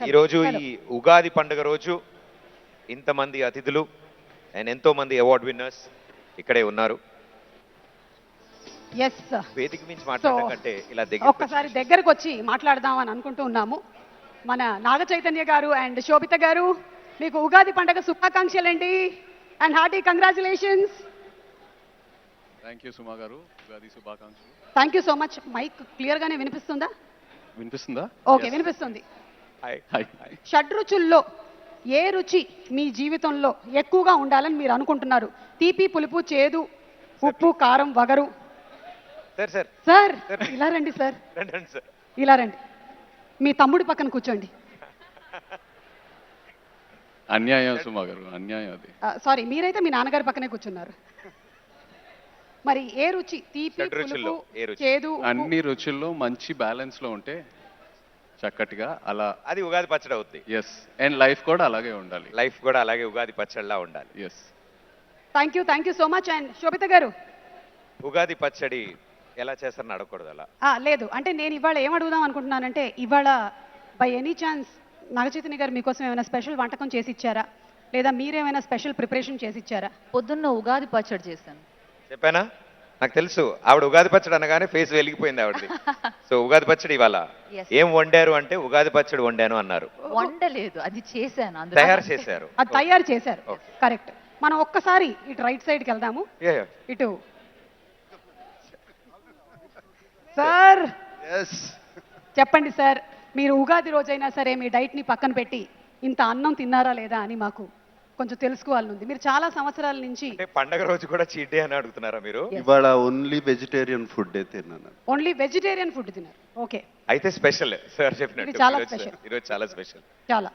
ఈరోజు ఈ ఉగాది పండుగ రోజు ఇంతమంది అతిథులు అండ్ ఎంతో మంది అవార్డ్ విన్నర్స్ ఇక్కడే ఉన్నారు. ఎస్ వేదిక మించి మాట్లాడడం కంటే ఇలా ఒక్కసారి దగ్గరకు వచ్చి మాట్లాడదాం అని అనుకుంటూ ఉన్నాము. మన నాగ చైతన్య గారు అండ్ శోభిత గారు, మీకు ఉగాది పండుగ శుభాకాంక్షలండి and hearty congratulations. Thank you Suma గారు, ఉగాది శుభాకాంక్షలు. Thank you so much. Mike clear గానే వినిపిస్తుందా? వినిపిస్తుందా? ఓకే, వినిపిస్తుంది. హాయ్. షడ్రుచుల్లో ఏ రుచి మీ జీవితంలో ఎక్కువగా ఉండాలని మీరు అనుకుంటున్నారు? తీపి, పులుపు, చేదు, ఉప్పు, కారం, వగరు. సార్ సార్ సార్ ఇలా రండి సార్, రండి సార్. ఇలా రండి. మీ తమ్ముడి పక్కన కూర్చోండి. అన్యాయం సుమా గారు, అన్యాయం అది. సారీ, మీరైతే మీ నాన్నగారి పక్కనే కూర్చున్నారు. మరి ఏ రుచి? తీపి, షడ్రుచుల్లో పులుపు, ఏ రుచి? చేదు, ఉప్పు. అన్ని రుచుల్లో మంచి బ్యాలెన్స్ లో ఉంటే చక్కటిగా అలా. అది ఉగాది పచ్చడి అవుద్ది. ఎస్, అండ్ లైఫ్ కూడా అలాగే ఉండాలి. లైఫ్ కూడా అలాగే ఉగాది పచ్చడిలా ఉండాలి. Yes. Thank you so much. And Shobhita గారు, ఉగాది పచ్చడి ఎలా చేస్తారని అడగకూడదు అలా. లేదు అంటే నేను ఇవాళ ఏం అడుగుదాం అనుకుంటున్నానంటే, ఇవాళ బై ఎనీ ఛాన్స్ నాగచైతన్య గారు మీకోసం ఏమైనా స్పెషల్ వంటకం చేసి ఇచ్చారా, లేదా మీరేమైనా స్పెషల్ ప్రిపరేషన్ చేసి ఇచ్చారా? పొద్దున్న ఉగాది పచ్చడి చేశాను. చెప్పానా? నాకు తెలుసు. ఆవిడ ఉగాది పచ్చడి అనగానే ఫేస్ వెలిగిపోయింది ఆవిడది. సో ఉగాది పచ్చడి ఇవాళ Yes. ఏం వండారు అంటే ఉగాది పచ్చడి వండాను అన్నారు. వండలేదు, అది చేశాను. తయారు చేశారు. అది తయారు చేశారు. Okay. కరెక్ట్. మనం ఒక్కసారి ఇటు రైట్ సైడ్కి వెళ్దాము. Yeah. ఇటు సార్ చెప్పండి సార్, మీరు ఉగాది రోజైనా సరే మీ డైట్ ని పక్కన పెట్టి ఇంత అన్నం తిన్నారా లేదా అని మాకు కొంచెం తెలుసుకోవాలనుంది. మీరు చాలా సంవత్సరాల నుంచి అంటే పండగ రోజు కూడా చీట్ డే అని అడుగుతున్నారా మీరు? ఇవాళ ఓన్లీ వెజిటేరియన్ ఫుడ్ తిన్నాను. ఓన్లీ వెజిటేరియన్ ఫుడ్ తిన్నారు. ఓకే, అయితే స్పెషల్ సార్ చెప్పినట్టు ఇది చాలా ఈరోజు- special. ఈరోజు చాలా స్పెషల్. చాలా.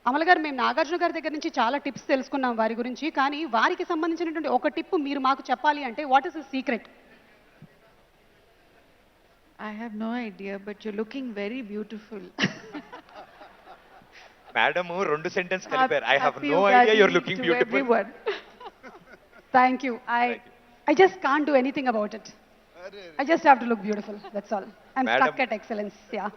అమల గారు, మేము నాగార్జున గారి దగ్గర నుంచి చాలా టిప్స్ తెలుసుకున్నాం వారి గురించి, కానీ వారికి సంబంధించినటువంటి ఒక టిప్ మీరు మాకు చెప్పాలి అంటే what is the secret? I have no idea, but you're looking very beautiful. Madam రెండు సెంటెన్స్ కలిపారు. I have Happy no Ugadi idea your looking to beautiful. everyone. Thank you. I just can't do anything about it. I just have to look beautiful. That's all. I'm Madam. stuck at excellence. Yeah.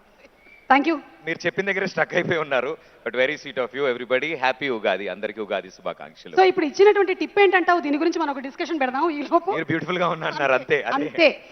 Thank you. మీరు చెప్పిన దగ్గర stuck అయిపోయి ఉన్నారు. But very sweet of you. Everybody happy Ugadi. అందరికీ ఉగాది శుభాకాంక్షలు. So ఇప్పుడు ఇచ్చినటువంటి tip ఏంటంటావు? దీని గురించి మనం ఒక డిస్కషన్ పెడదాం ఈ లోపు. మీరు బ్యూటిఫుల్ గా ఉన్నారు అంతే. అంతే.